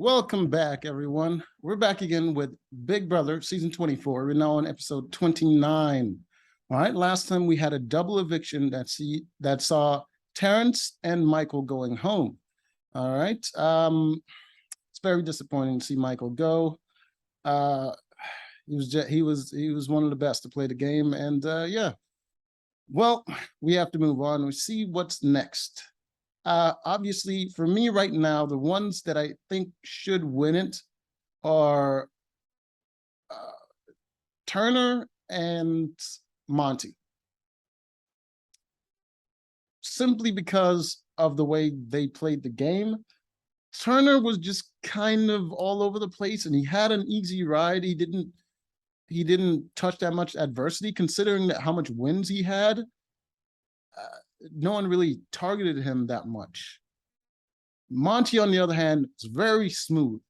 Welcome back, everyone. We're back again with Big Brother season 24. We're now on episode 29. All right, last time we had a double eviction that saw Terrence and Michael going home. All right. It's very disappointing to see Michael go. He was one of the best to play the game, and yeah. Well, we have to move on. We see what's next. Obviously, for me right now, the ones that I think should win it are Turner and Monty. Simply because of the way they played the game. Turner was just kind of all over the place, and he had an easy ride. He didn't touch that much adversity, considering that how much wins he had. No one really targeted him that much. Monty, on the other hand, is very smooth.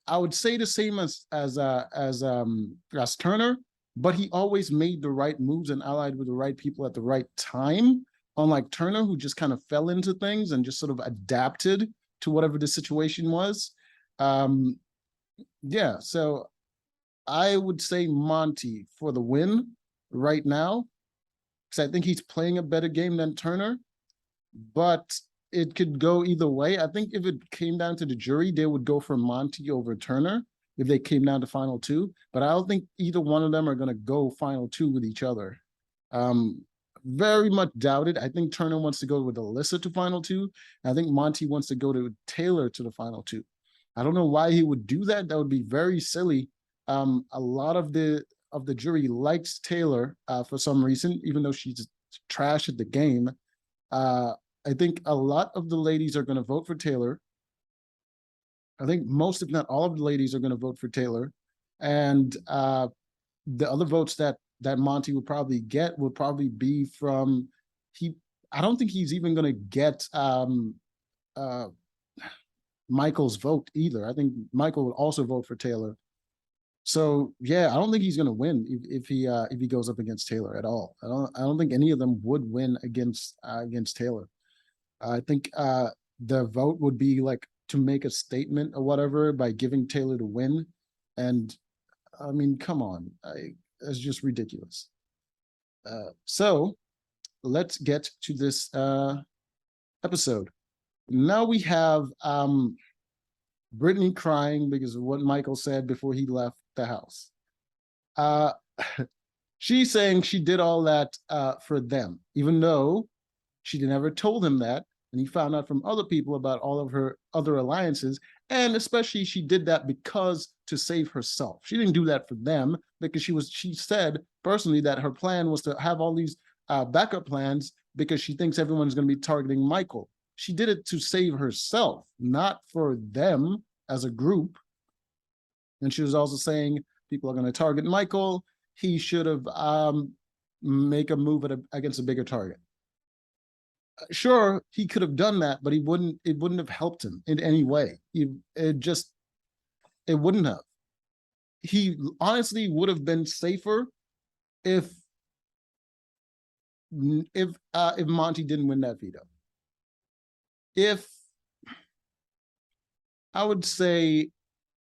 I would say the same as Turner, but he always made the right moves and allied with the right people at the right time. Unlike Turner, who just kind of fell into things and just sort of adapted to whatever the situation was. Yeah, so I would say Monty for the win right now, because I think he's playing a better game than Turner, but it could go either way. I think if it came down to the jury, they would go for Monty over Turner if they came down to final two, but I don't think either one of them are going to go final two with each other. Very much doubted. I think Turner wants to go with Alyssa to final two. I think Monty wants to go to Taylor to the final two. I don't know why he would do that. That would be very silly. A lot of the jury likes Taylor for some reason, even though she's trash at the game. I think a lot of the ladies are going to vote for Taylor. I think most, if not all, of the ladies are going to vote for Taylor, and the other votes that Monty would probably get would probably be from I don't think he's even going to get Michael's vote either. I think Michael would also vote for Taylor. So yeah, I don't think he's going to win if he goes up against Taylor at all. I don't think any of them would win against Taylor. I think the vote would be like to make a statement or whatever by giving Taylor to win, and I mean, come on, it's just ridiculous. So let's get to this episode. Now we have Brittany crying because of what Michael said before he left the house. She's saying she did all that for them, even though she never told him that, and he found out from other people about all of her other alliances, and especially she did that because to save herself. She didn't do that for them because she said personally that her plan was to have all these backup plans because she thinks everyone's going to be targeting Michael. She did it to save herself, not for them as a group. And she was also saying people are going to target Michael. He should have make a move against a bigger target. Sure, he could have done that, but it wouldn't have helped him in any way. It wouldn't have. He honestly would have been safer if Monty didn't win that veto. I would say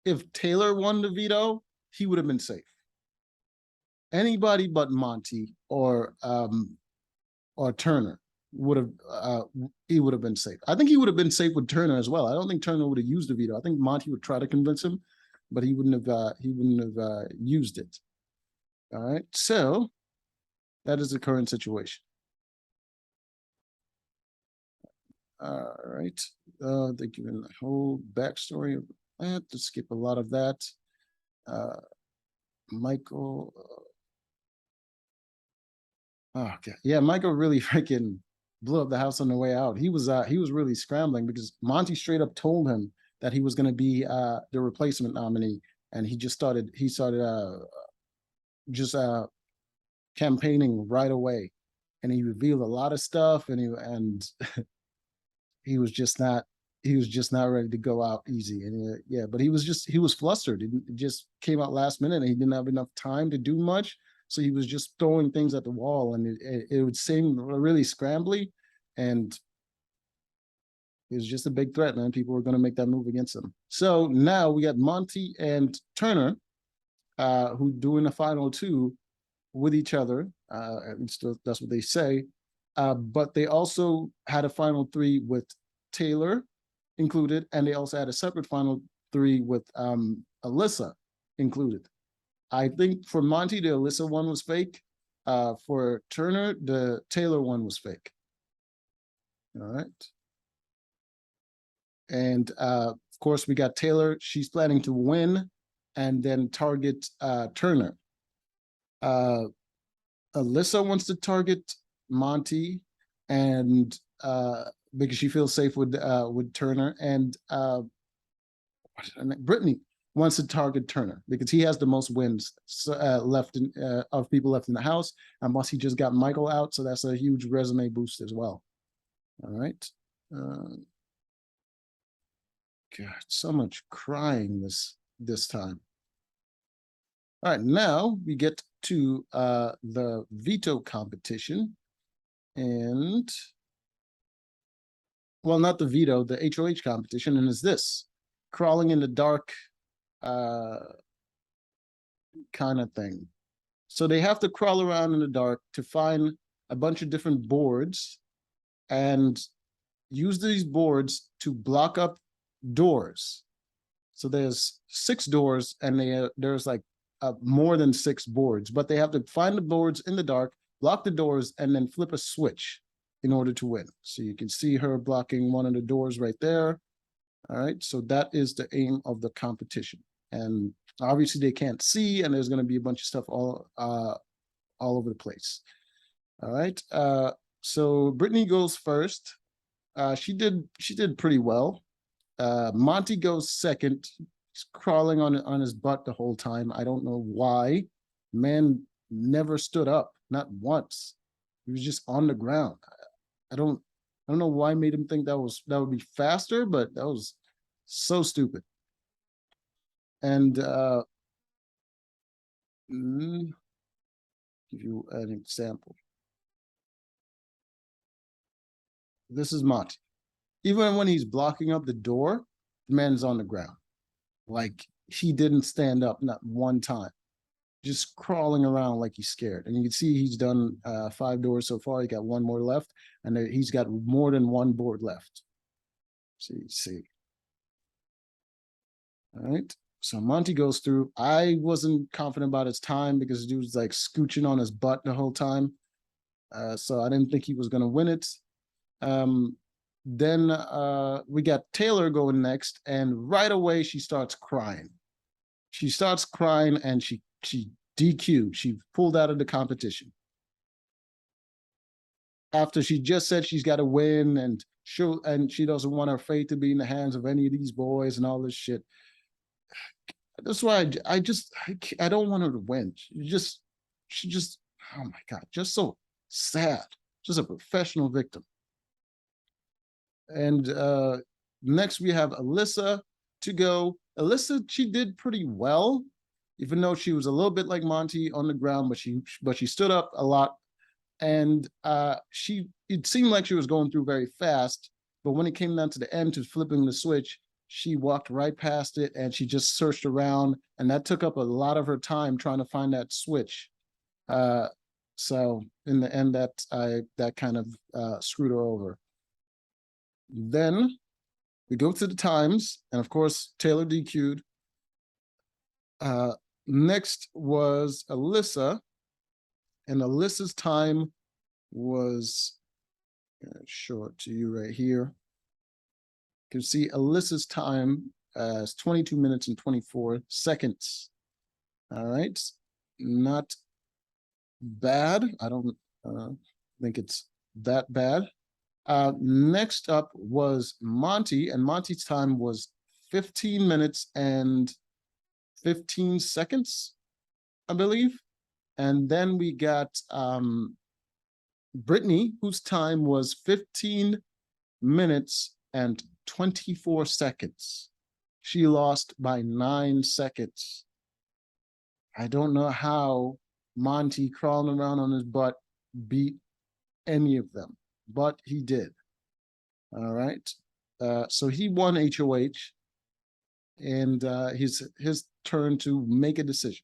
if Taylor won the veto, he would have been safe. Anybody but Monty or Turner would have been safe. I think he would have been safe with Turner as well. I don't think Turner would have used the veto. I think Monty would try to convince him, but he wouldn't have used it. All right, so that is the current situation. All right, they given the whole backstory of that. To skip a lot of that. Michael. Okay, yeah, Michael really freaking blew up the house on the way out. He was really scrambling because Monty straight up told him that he was going to be the replacement nominee, and he started campaigning right away, and he revealed a lot of stuff, and he was just not ready to go out easy, and yeah, but he was flustered. It just came out last minute, and he didn't have enough time to do much. So he was just throwing things at the wall, and it would seem really scrambly. And He was just a big threat, man. People were going to make that move against him. So now we got Monty and Turner, who doing the final two with each other. At least that's what they say. But they also had a final three with Taylor included, and they also had a separate final three with Alyssa included. I think for Monty, the Alyssa one was fake. For Turner, the Taylor one was fake. All right. And of course, we got Taylor. She's planning to win and then target Turner. Alyssa wants to target Monty, and because she feels safe with Turner, and Brittany wants to target Turner because he has the most wins left of people left in the house. And plus, he just got Michael out, so that's a huge resume boost as well. All right. God, so much crying this time. All right, now we get to the veto competition, and well, not the veto, the HOH competition, and is this crawling in the dark kind of thing. So they have to crawl around in the dark to find a bunch of different boards and use these boards to block up doors. So there's 6 doors, and there's like more than 6 boards, but they have to find the boards in the dark, block the doors, and then flip a switch in order to win. So you can see her blocking one of the doors right there. All right, so that is the aim of the competition. And obviously they can't see, and there's going to be a bunch of stuff all over the place. All right, so Brittany goes first. She did pretty well. Monty goes second. He's crawling on his butt the whole time. I don't know why. Man never stood up, not once. He was just on the ground. I don't know why I made him think that would be faster, but that was so stupid. And give you an example. This is Monty. Even when he's blocking up the door, the man's on the ground. Like, he didn't stand up, not one time. Just crawling around like he's scared. And you can see he's done 5 doors so far. He got 1 more left, and he's got more than 1 board left. So you see. All right. So Monty goes through. I wasn't confident about his time because the dude was like scooching on his butt the whole time. So I didn't think he was going to win it. Then we got Taylor going next, and right away she starts crying. She starts crying, and she DQ'd. She pulled out of the competition after she just said she's got to win, and she doesn't want her fate to be in the hands of any of these boys and all this shit. That's why I don't want her to win. She just oh my God, just so sad. Just a professional victim. And next we have Alyssa to go. Alyssa, she did pretty well, even though she was a little bit like Monty on the ground, but she stood up a lot. And it seemed like she was going through very fast, but when it came down to the end to flipping the switch, she walked right past it, and she just searched around, and that took up a lot of her time trying to find that switch. So in the end, that kind of screwed her over. Then we go to the times, and of course, Taylor DQ'd. Next was Alyssa, and Alyssa's time was, show it to you right here. You can see Alyssa's time as 22 minutes and 24 seconds. All right, not bad. I don't think it's that bad. Next up was Monty, and Monty's time was 15 minutes and 15 seconds, I believe. And then we got Brittany, whose time was 15 minutes and 24 seconds. She lost by 9 seconds. I don't know how Monty crawling around on his butt beat any of them, but he did. All right. So he won HOH, and his turn to make a decision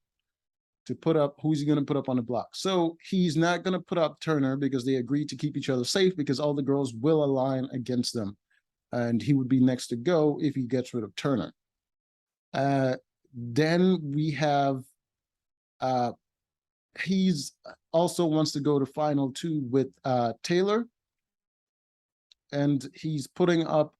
to put up who's he going to put up on the block. So he's not going to put up Turner because they agreed to keep each other safe because all the girls will align against them. And he would be next to go if he gets rid of Turner. Then we have, he's also wants to go to final 2 with Taylor. And he's putting up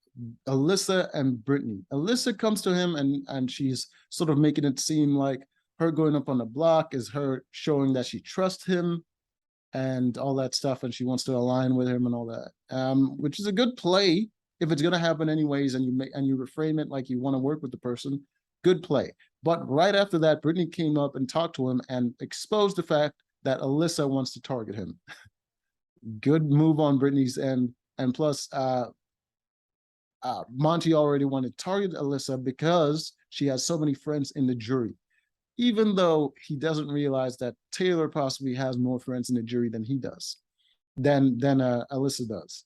Alyssa and Brittany. Alyssa comes to him and she's sort of making it seem like her going up on the block is her showing that she trusts him and all that stuff, and she wants to align with him and all that, which is a good play if it's going to happen anyways, and you reframe it like you want to work with the person. Good play. But right after that, Brittany came up and talked to him and exposed the fact that Alyssa wants to target him. Good move on Brittany's end, and plus, Monty already wanted to target Alyssa because she has so many friends in the jury, even though he doesn't realize that Taylor possibly has more friends in the jury than he does, than Alyssa does.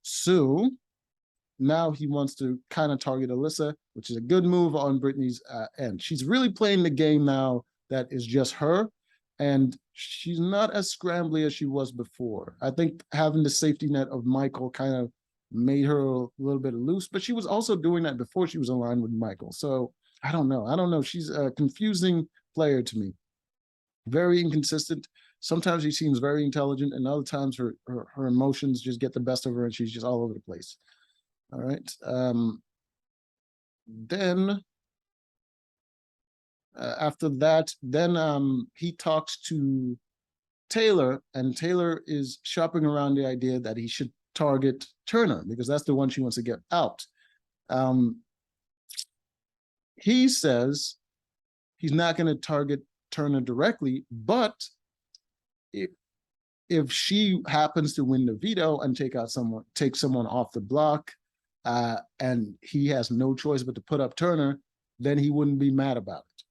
So now he wants to kind of target Alyssa, which is a good move on Brittany's end. She's really playing the game now that is just her, and she's not as scrambly as she was before. I think having the safety net of Michael kind of made her a little bit loose, but she was also doing that before she was aligned with Michael. So I don't know. She's a confusing player to me. Very inconsistent. Sometimes she seems very intelligent, and other times her emotions just get the best of her, and she's just all over the place. All right. Then after that, then he talks to Taylor, and Taylor is shopping around the idea that he should target Turner because that's the one she wants to get out. He says he's not going to target Turner directly, but if she happens to win the veto and take someone off the block, and he has no choice but to put up Turner, then he wouldn't be mad about it.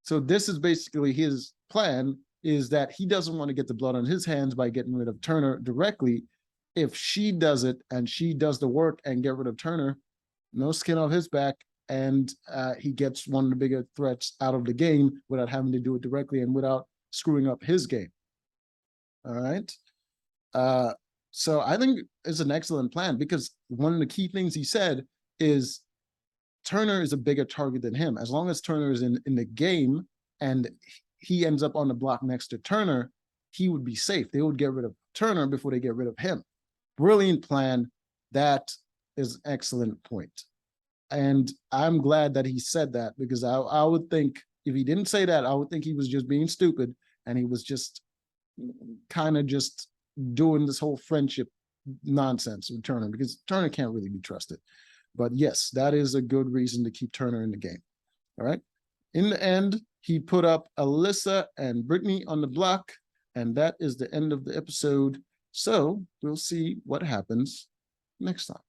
So this is basically his plan, is that he doesn't want to get the blood on his hands by getting rid of Turner directly. If she does it and she does the work and get rid of Turner, no skin off his back, and he gets one of the bigger threats out of the game without having to do it directly and without screwing up his game. All right. So I think it's an excellent plan because one of the key things he said is Turner is a bigger target than him. As long as Turner is in the game and he ends up on the block next to Turner, he would be safe. They would get rid of Turner before they get rid of him. Brilliant plan. That is an excellent point. And I'm glad that he said that, because I would think if he didn't say that, I would think he was just being stupid and he was just kind of just doing this whole friendship nonsense with Turner, because Turner can't really be trusted. But yes, that is a good reason to keep Turner in the game. All right. In the end, he put up Alyssa and Brittany on the block, and that is the end of the episode. So we'll see what happens next time.